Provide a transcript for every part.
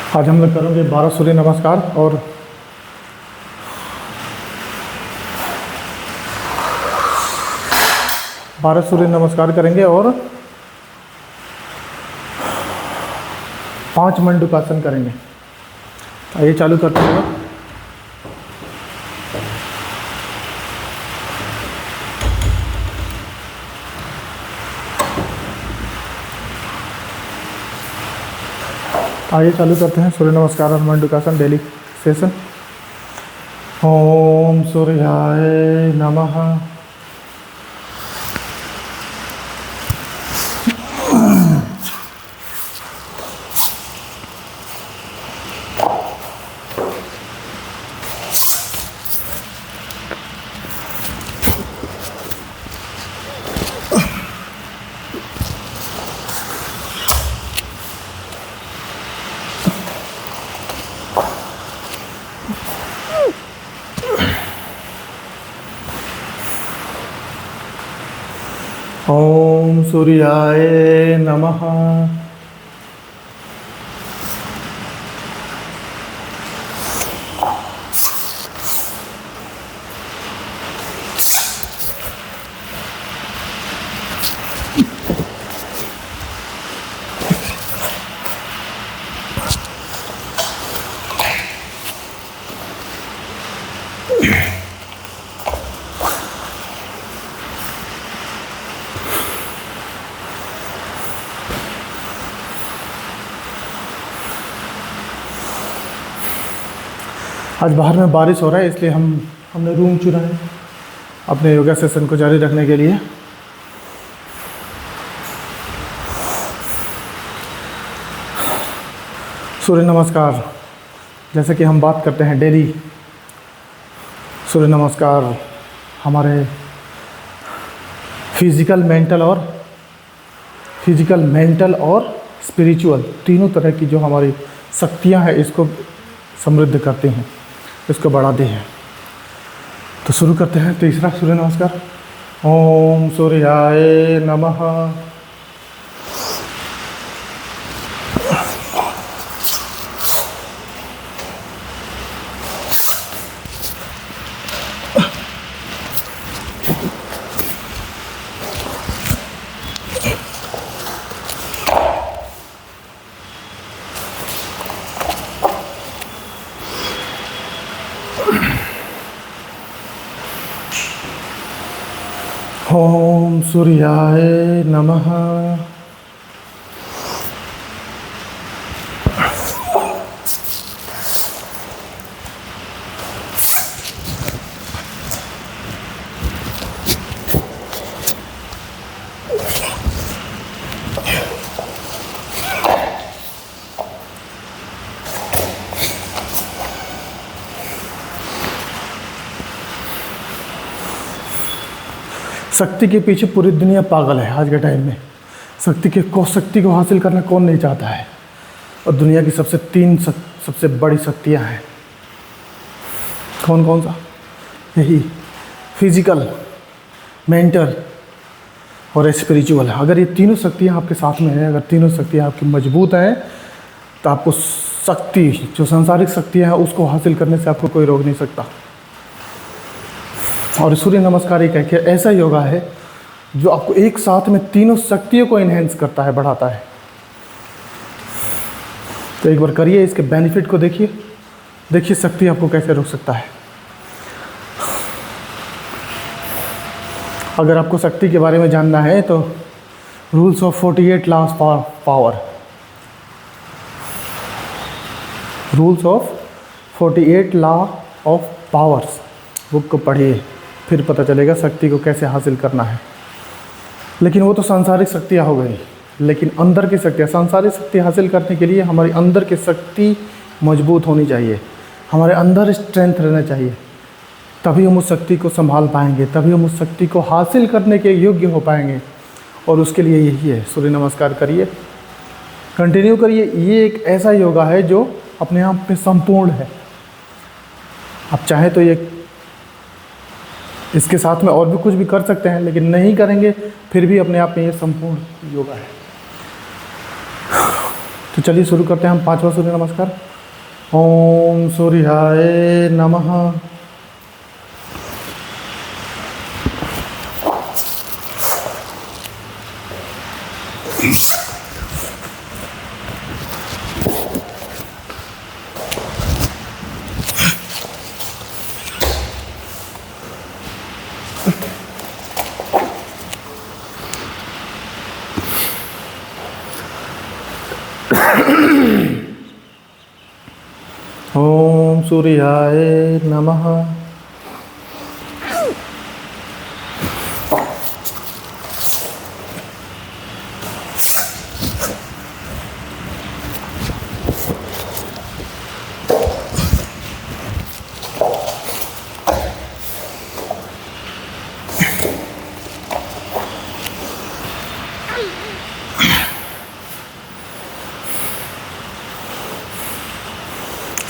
आज हम लोग करेंगे 12 सूर्य नमस्कार और 12 सूर्य नमस्कार करेंगे और 5 मंडूकासन करेंगे। आइए चालू करते हैं। आइए चालू करते हैं सूर्य नमस्कार और मंडूकासन डेली सेशन। ओम सूर्याय नमः। ओम सूर्याय नमः। आज बाहर में बारिश हो रहा है, इसलिए हमने रूम चुना है अपने योगा सेशन को जारी रखने के लिए। सूर्य नमस्कार, जैसे कि हम बात करते हैं डेली, सूर्य नमस्कार हमारे फिजिकल, मेंटल और स्पिरिचुअल तीनों तरह की जो हमारी शक्तियां हैं इसको समृद्ध करते हैं, इसको बढ़ाते हैं। तो शुरू करते हैं तीसरा सूर्य नमस्कार। ओम सूर्याय नमः। ओम सूर्याय नमः। शक्ति के पीछे पूरी दुनिया पागल है आज के टाइम में। शक्ति को हासिल करना कौन नहीं चाहता है। और दुनिया की सबसे बड़ी शक्तियाँ हैं कौन सा? यही फिजिकल, मेंटल और स्पिरिचुअल। अगर ये तीनों शक्तियाँ आपके साथ में हैं, अगर तीनों शक्तियाँ आपकी मजबूत हैं, तो आपको शक्ति, जो सांसारिक शक्तियाँ हैं, उसको हासिल करने से आपको कोई रोक नहीं सकता। और सूर्य नमस्कार एक ऐसा योगा है जो आपको एक साथ में तीनों शक्तियों को इन्हेंस करता है, बढ़ाता है। तो एक बार करिए, इसके बेनिफिट को देखिए शक्ति आपको कैसे रोक सकता है। अगर आपको शक्ति के बारे में जानना है तो rules of 48 laws for power, rules of 48 law of powers book को पढ़िए, फिर पता चलेगा शक्ति को कैसे हासिल करना है। लेकिन वो तो सांसारिक शक्तियाँ हो गई, लेकिन अंदर की शक्तियाँ, सांसारिक शक्ति हासिल करने के लिए हमारी अंदर की शक्ति मजबूत होनी चाहिए, हमारे अंदर स्ट्रेंथ रहना चाहिए, तभी हम उस शक्ति को संभाल पाएंगे, तभी हम उस शक्ति को हासिल करने के योग्य हो पाएंगे। और उसके लिए यही है, सूर्य नमस्कार करिए, कंटिन्यू करिए। ये एक ऐसा योगा है जो अपने आप में संपूर्ण है। आप चाहें तो ये इसके साथ में और भी कुछ भी कर सकते हैं, लेकिन नहीं करेंगे फिर भी अपने आप में ये संपूर्ण योगा है। तो चलिए शुरू करते हैं हम 5वां सूर्य नमस्कार। ओम सूर्याय नमः। ओम सूर्याय नमः।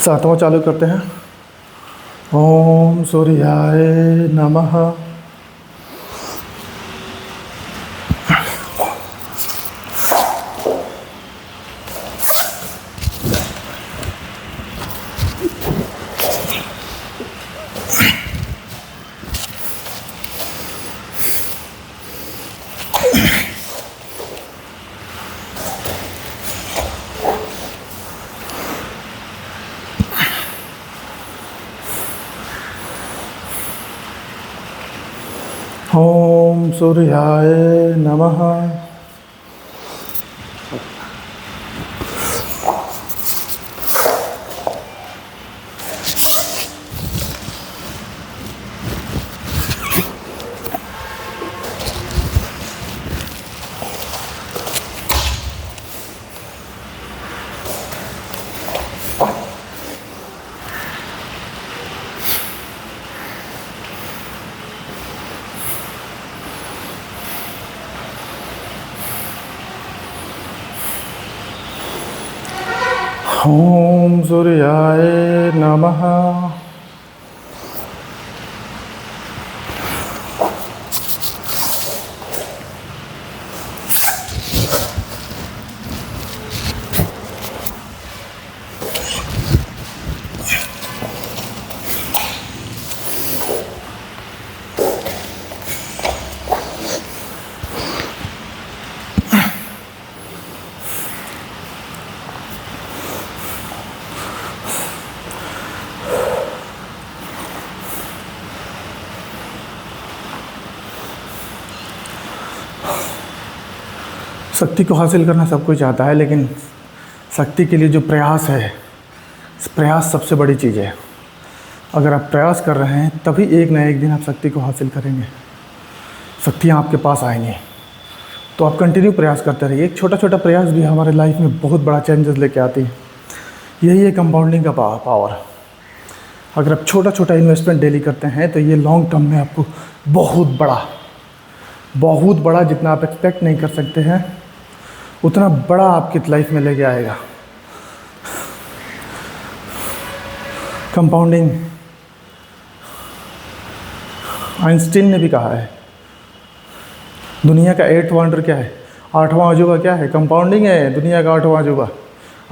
सातवां चालू करते हैं। ओम सूर्याय नमः। ओम सूर्याय नमः। ओम सूर्याय नमः। शक्ति को हासिल करना सब कोई चाहता है, लेकिन शक्ति के लिए जो प्रयास है, प्रयास सबसे बड़ी चीज़ है। अगर आप प्रयास कर रहे हैं तभी एक ना एक दिन आप शक्ति को हासिल करेंगे, शक्तियाँ आपके पास आएंगी। तो आप कंटिन्यू प्रयास करते रहिए। एक छोटा छोटा प्रयास भी हमारे लाइफ में बहुत बड़ा चेंजेस लेके आती है। यही है कंपाउंडिंग का पावर। अगर आप छोटा छोटा इन्वेस्टमेंट डेली करते हैं तो ये लॉन्ग टर्म में आपको बहुत बड़ा जितना आप एक्सपेक्ट नहीं कर सकते हैं उतना बड़ा आपकी लाइफ में लेके आएगा। कंपाउंडिंग आइंस्टीन ने भी कहा है, दुनिया का 8th वंडर क्या है, 8वां अजूबा क्या है, कंपाउंडिंग है। दुनिया का 8वां अजूबा।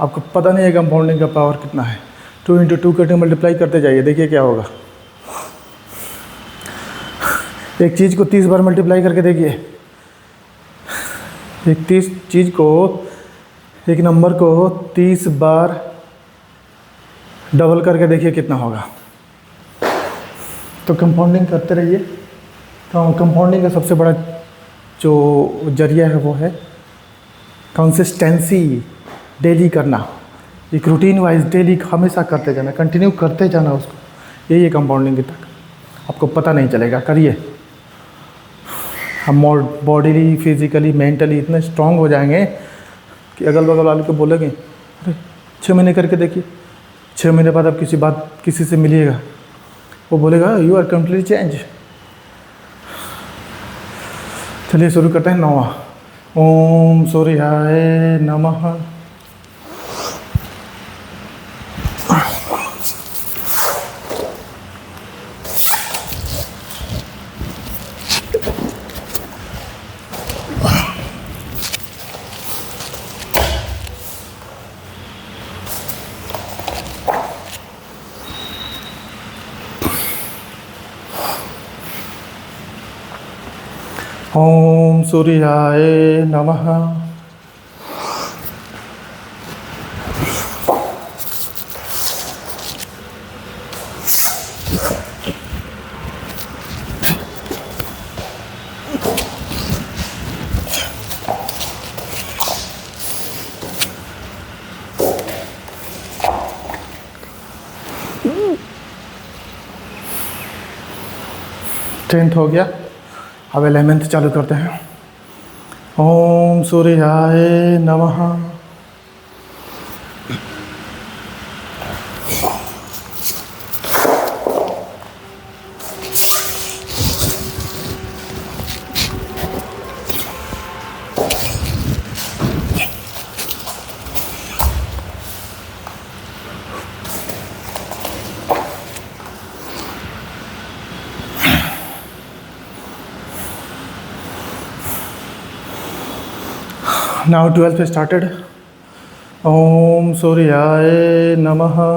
आपको पता नहीं है कंपाउंडिंग का पावर कितना है। 2 × 2 करके मल्टीप्लाई करते जाइए, देखिए क्या होगा। एक चीज़ को 30 बार मल्टीप्लाई करके देखिए। एक नंबर को 30 बार डबल करके देखिए कितना होगा। तो कंपाउंडिंग करते रहिए। तो कंपाउंडिंग का सबसे बड़ा जो जरिया है वो है कंसिस्टेंसी, डेली करना। एक रूटीन वाइज डेली हमेशा करते जाना, कंटिन्यू करते जाना उसको। यही है कंपाउंडिंग की ताकत। आपको पता नहीं चलेगा, करिए। हम बॉडीली, फिजिकली, मेंटली इतने स्ट्रांग हो जाएंगे कि अगल बगल वाले को बोलेंगे अरे 6 महीने करके देखिए। 6 महीने बाद आप किसी से मिलिएगा, वो बोलेगा यू आर कम्प्लीटली चेंज। चलिए शुरू करते हैं 9वां। ओम सूर्याय नमः। सूर्याय नमः। टेंथ हो गया, अब 11th चालू करते हैं। ओम सूर्याय नमः। Now 12th started. Om Suryaya Namaha.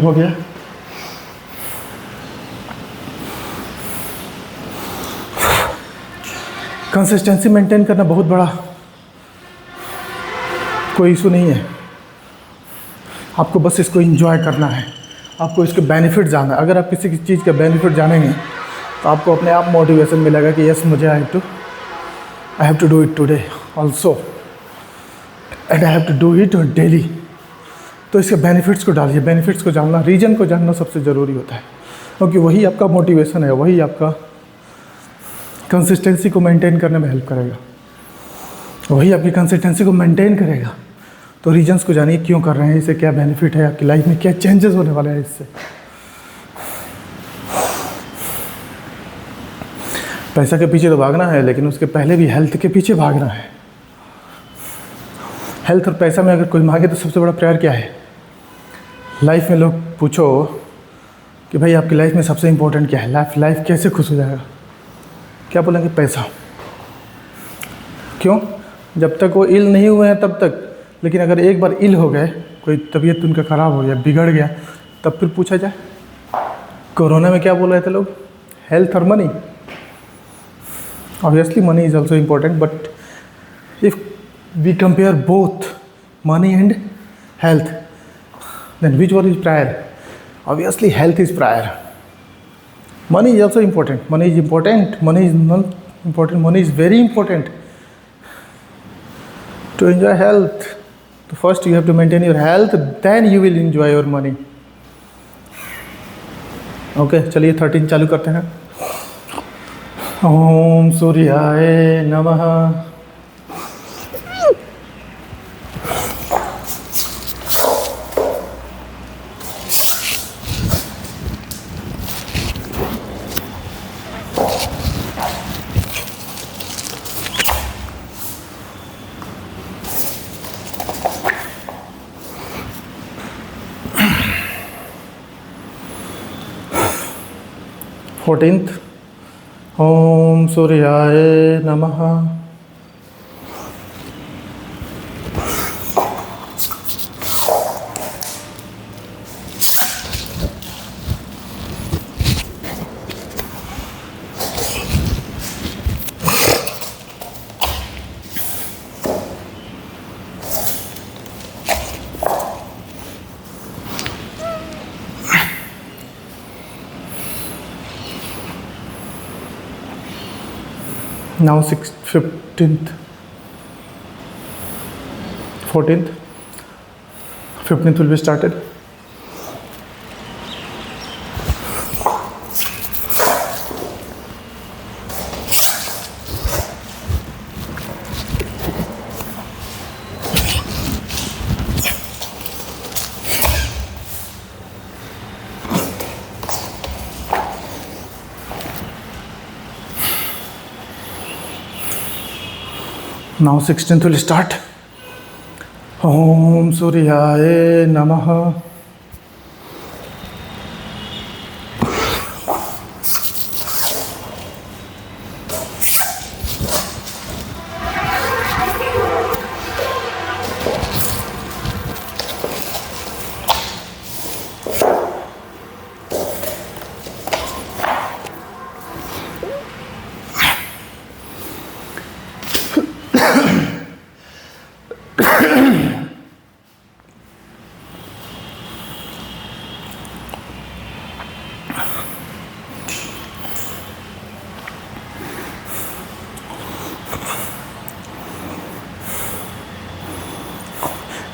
हो गया। कंसिस्टेंसी मेंटेन करना बहुत बड़ा कोई इशू नहीं है, आपको बस इसको एंजॉय करना है, आपको इसके बेनिफिट जानना है। अगर आप किसी चीज़ का बेनिफिट जानेंगे तो आपको अपने आप मोटिवेशन मिलेगा कि यस मुझे I have to do it today also and I have to do it daily. तो इसके बेनिफिट्स को डालिए, बेनिफिट्स को जानना, रीजन को जानना सबसे ज़रूरी होता है, क्योंकि वही आपका मोटिवेशन है, वही आपका कंसिस्टेंसी को मेंटेन करने में हेल्प करेगा, वही आपकी कंसिस्टेंसी को मेंटेन करेगा। तो रीजन्स को जानिए, क्यों कर रहे हैं, इससे क्या बेनिफिट है, आपकी लाइफ में क्या चेंजेस होने वाले हैं इससे। पैसा के पीछे तो भागना है, लेकिन उसके पहले भी हेल्थ के पीछे भागना है। हेल्थ और पैसा में अगर कोई मांगे तो सबसे बड़ा प्यार क्या है लाइफ में? लोग पूछो कि भाई आपकी लाइफ में सबसे इम्पोर्टेंट क्या है, लाइफ कैसे खुश हो जाएगा, क्या बोलेंगे? पैसा। क्यों? जब तक वो इल नहीं हुए हैं तब तक। लेकिन अगर एक बार इल हो गए, कोई तबीयत उनका ख़राब हो गया, बिगड़ गया, तब फिर पूछा जाए। कोरोना में क्या बोल रहे थे लोग? हेल्थ और money. Obviously money is also important, but if we compare both money and health, then which one is prior? Obviously health is prior. Money is also important, money is important, money is not important, money is very important to enjoy health. So first you have to maintain your health, then you will enjoy your money. Okay, चलिए 13 चालू करते हैं। ओम सूर्याय नमः। Fourteenth, ओम सूर्याय नमः। Now 15th, 14th, 15th will be started. Now 16th will start. ओम सूर्याय नमः।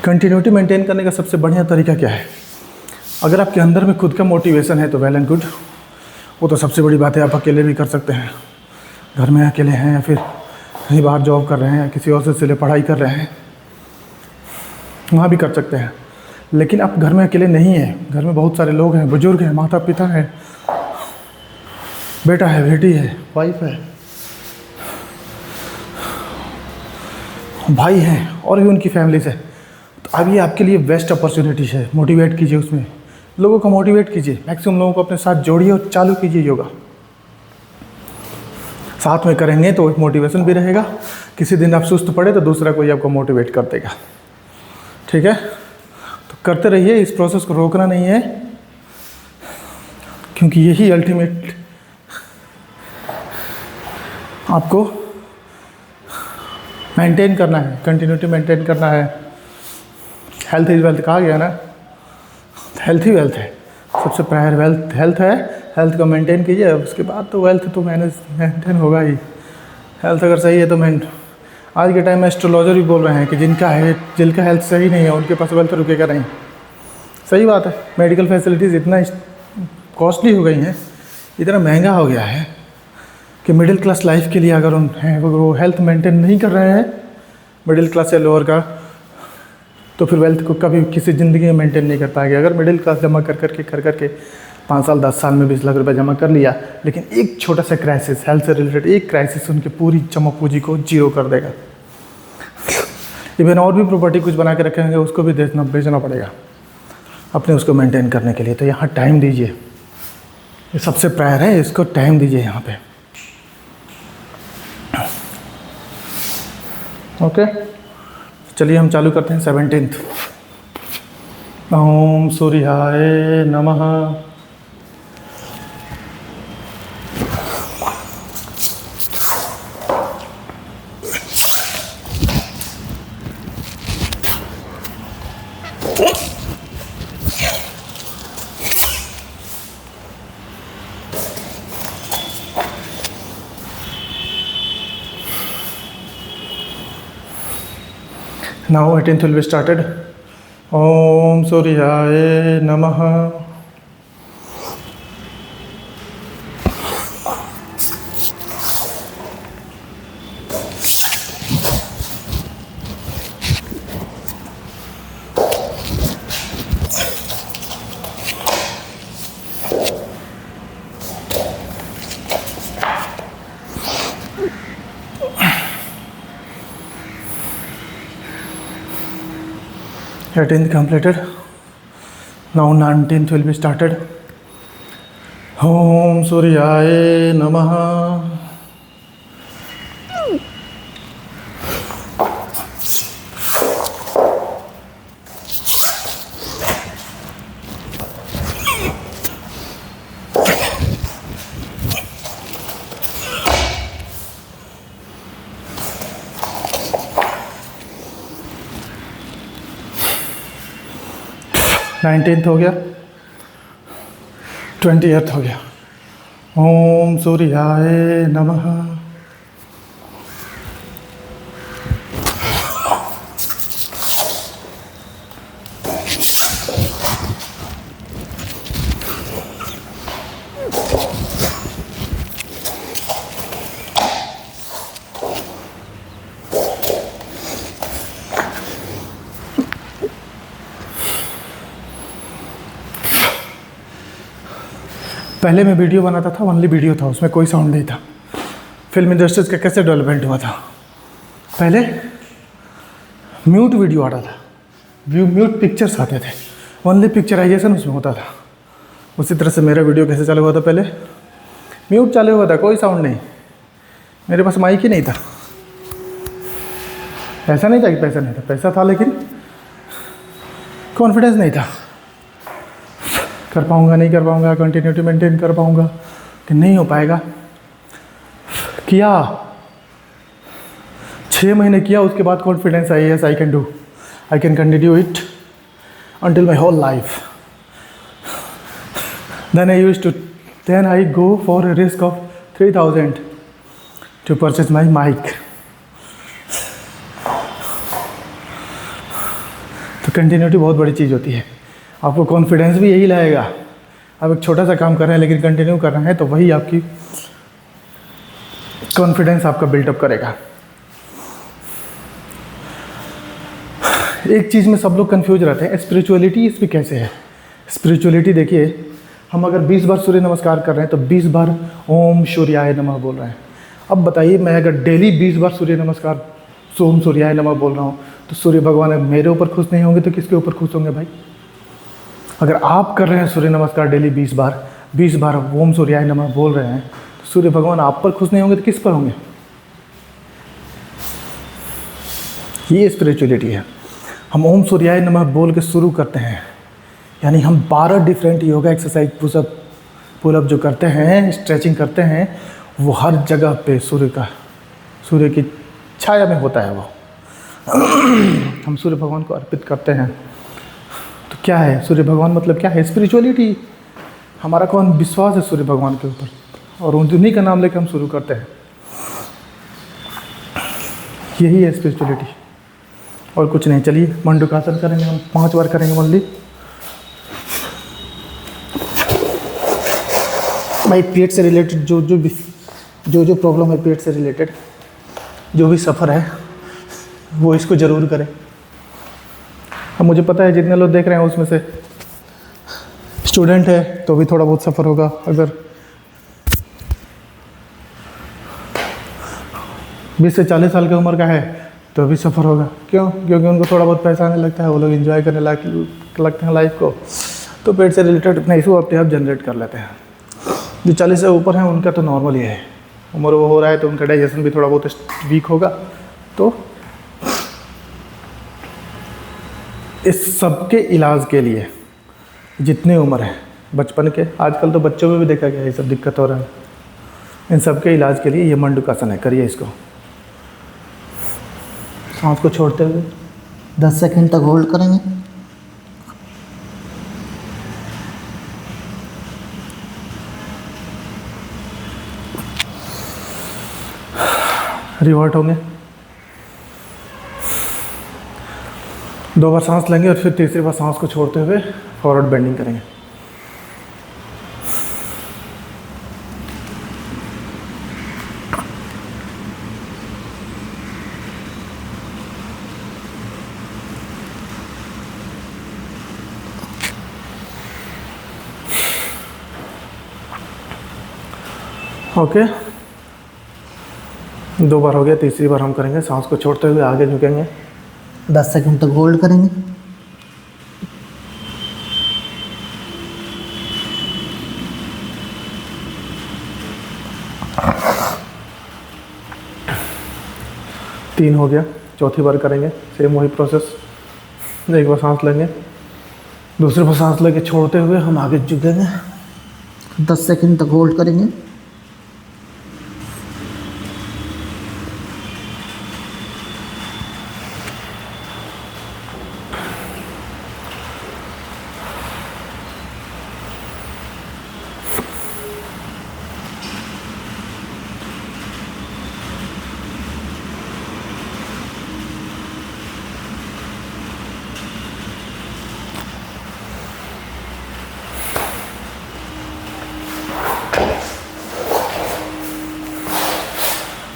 कंटिन्यूटी मेंटेन करने का सबसे बढ़िया तरीका क्या है? अगर आपके अंदर में खुद का मोटिवेशन है तो वेल एंड गुड, वो तो सबसे बड़ी बात है। आप अकेले भी कर सकते हैं, घर में अकेले हैं या फिर कहीं बाहर जॉब कर रहे हैं या किसी और सिलसिले पढ़ाई कर रहे हैं, वहाँ भी कर सकते हैं। लेकिन आप घर में अकेले नहीं हैं, घर में बहुत सारे लोग हैं, बुजुर्ग हैं, माता पिता हैं, बेटा है, बेटी है, वाइफ है, भाई हैं और भी उनकी फैमिली से। तो अब ये आपके लिए बेस्ट अपॉर्चुनिटी है। मोटिवेट कीजिए, उसमें लोगों को मोटिवेट कीजिए, मैक्सिमम लोगों को अपने साथ जोड़िए और चालू कीजिए योगा। साथ में करेंगे तो एक मोटिवेशन भी रहेगा। किसी दिन आप सुस्त पड़े तो दूसरा कोई आपको मोटिवेट कर देगा। ठीक है, तो करते रहिए, इस प्रोसेस को रोकना नहीं है, क्योंकि यही अल्टीमेट आपको मेंटेन करना है, कंटिन्यूटी मेंटेन करना है। हेल्थ इज वेल्थ कहा गया ना, हेल्थ ही वेल्थ है। सबसे प्रायर वेल्थ हेल्थ है, हेल्थ को मेंटेन कीजिए, उसके बाद तो वेल्थ तो मेंटेन होगा ही। हेल्थ अगर सही है तो आज के टाइम में एस्ट्रोलॉजर भी बोल रहे हैं कि जिनका हेल्थ सही नहीं है उनके पास वेल्थ रुकेगा नहीं। सही बात है। मेडिकल फैसिलिटीज़ इतना कॉस्टली हो गई हैं, इतना महंगा हो गया है कि मिडिल क्लास लाइफ के लिए अगर वो हेल्थ मेंटेन नहीं कर रहे हैं, मिडिल क्लास या लोअर का, तो फिर वेल्थ को कभी किसी ज़िंदगी में मेंटेन नहीं कर पाएंगे। अगर मिडिल क्लास जमा कर करके 5 साल 10 साल में 20 लाख रुपए जमा कर लिया, लेकिन एक छोटा सा क्राइसिस, हेल्थ से रिलेटेड एक क्राइसिस उनकी पूरी जमा पूंजी को जीरो कर देगा। इवन और भी प्रॉपर्टी कुछ बना के रखे होंगे, उसको भी बेचना पड़ेगा अपने उसको मेंटेन करने के लिए। तो यहाँ टाइम दीजिए, ये सबसे प्रायर है, इसको टाइम दीजिए यहाँ पे। ओके, चलिए हम चालू करते हैं 17th। ओम सूर्याय नमः। Now 18th will be started. Om Suryaye Namaha. Eighteenth completed. Now 19th will be started. Om Suryaye Namaha. Nineteenth हो गया, 20th हो गया। ओम सूर्याय नमः। पहले मैं वीडियो बनाता था, ओनली वीडियो था, उसमें कोई साउंड नहीं था। फिल्म इंडस्ट्रीज का कैसे डेवलपमेंट हुआ था? पहले म्यूट वीडियो आता था, व्यू म्यूट पिक्चर्स आते थे, ओनली पिक्चराइजेशन उसमें होता था। उसी तरह से मेरा वीडियो कैसे चालू हुआ था, पहले म्यूट चालू हुआ था, कोई साउंड नहीं, मेरे पास माइक ही नहीं था। ऐसा नहीं था कि पैसा नहीं था, पैसा था लेकिन कॉन्फिडेंस नहीं था, कर पाऊँगा नहीं कर पाऊँगा, कंटिन्यूटी मेंटेन कर पाऊँगा कि नहीं हो पाएगा। किया 6 महीने किया, उसके बाद confidence I, yes I can do, I can continue it until my whole life. Then I go for a risk of 3,000 to purchase my mic. तो कंटिन्यूटी बहुत बड़ी चीज़ होती है। आपको कॉन्फिडेंस भी यही लाएगा। आप एक छोटा सा काम कर रहे हैं लेकिन कंटिन्यू कर रहे हैं, तो वही आपकी कॉन्फिडेंस आपका बिल्टअप करेगा। एक चीज़ में सब लोग कंफ्यूज रहते हैं, स्पिरिचुअलिटी इस पर कैसे है। स्पिरिचुअलिटी देखिए, हम अगर 20 बार सूर्य नमस्कार कर रहे हैं तो 20 बार ओम सूर्याय नमः बोल रहे हैं। अब बताइए, मैं अगर डेली 20 बार सूर्य नमस्कार ओम सूर्याय नमः बोल रहा हूँ तो सूर्य भगवान मेरे ऊपर खुश नहीं होंगे तो किसके ऊपर खुश होंगे भाई? अगर आप कर रहे हैं सूर्य नमस्कार डेली 20 बार ओम सूर्याय नमः बोल रहे हैं तो सूर्य भगवान आप पर खुश नहीं होंगे तो किस पर होंगे? ये स्पिरिचुअलिटी है। हम ओम सूर्याय नमः बोल के शुरू करते हैं, यानी हम 12 डिफरेंट योगा एक्सरसाइज पुलअप जो करते हैं, स्ट्रेचिंग करते हैं, वो हर जगह पे सूर्य की छाया में होता है। वो हम सूर्य भगवान को अर्पित करते हैं। तो क्या है सूर्य भगवान, मतलब क्या है? स्पिरिचुअलिटी। हमारा कौन विश्वास है सूर्य भगवान के ऊपर, और उन्हीं का नाम लेकर हम शुरू करते हैं। यही है स्पिरिचुअलिटी और कुछ नहीं। चलिए मंडूकासन करेंगे हम, 5 बार करेंगे ओनली। भाई पेट से रिलेटेड जो प्रॉब्लम है, पेट से रिलेटेड जो भी सफ़र है वो इसको ज़रूर करें। अब मुझे पता है जितने लोग देख रहे हैं उसमें से स्टूडेंट है तो भी थोड़ा बहुत सफ़र होगा, अगर 20 से 40 साल की उम्र का है तो भी सफ़र होगा। क्यों? क्योंकि उनको थोड़ा बहुत पैसा आने लगता है, वो लोग एंजॉय करने लगते हैं लाइफ को, तो पेट से रिलेटेड अपना इशू अपने आप जनरेट कर लेते हैं। जो 40 से ऊपर हैं उनका तो नॉर्मल ही है, उम्र वो हो रहा है तो उनका डाइजेशन भी थोड़ा बहुत वीक होगा। तो इस सब के इलाज के लिए जितनी उम्र है, बचपन के, आजकल तो बच्चों में भी देखा गया ये सब दिक्कत हो रहा है, इन सब के इलाज के लिए ये मंडूकासन है। करिए इसको, सांस को छोड़ते हुए 10 सेकंड तक होल्ड करेंगे। रिवर्ट होंगे, 2 बार सांस लेंगे और फिर तीसरी बार सांस को छोड़ते हुए फॉरवर्ड बेंडिंग करेंगे। ओके, 2 बार हो गया, तीसरी बार हम करेंगे सांस को छोड़ते हुए आगे झुकेंगे, 10 सेकंड तक होल्ड करेंगे। तीन हो गया, चौथी बार करेंगे सेम वही प्रोसेस। एक बार सांस लेंगे, दूसरी बार सांस लेके छोड़ते हुए हम आगे झुकेंगे, 10 सेकंड तक होल्ड करेंगे।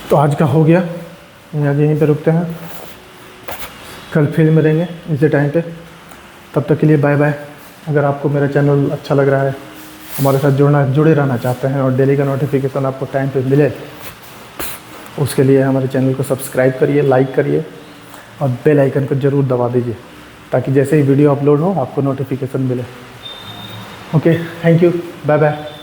तो आज का हो गया, आज यहीं पे रुकते हैं, कल फिर मिलेंगे इसी टाइम पे। तब तक के लिए बाय बाय। अगर आपको मेरा चैनल अच्छा लग रहा है, हमारे साथ जुड़े रहना चाहते हैं और डेली का नोटिफिकेशन आपको टाइम पे मिले, उसके लिए हमारे चैनल को सब्सक्राइब करिए, लाइक करिए और बेल आइकन को ज़रूर दबा दीजिए ताकि जैसे ही वीडियो अपलोड हो आपको नोटिफिकेशन मिले। Okay, thank you, bye bye.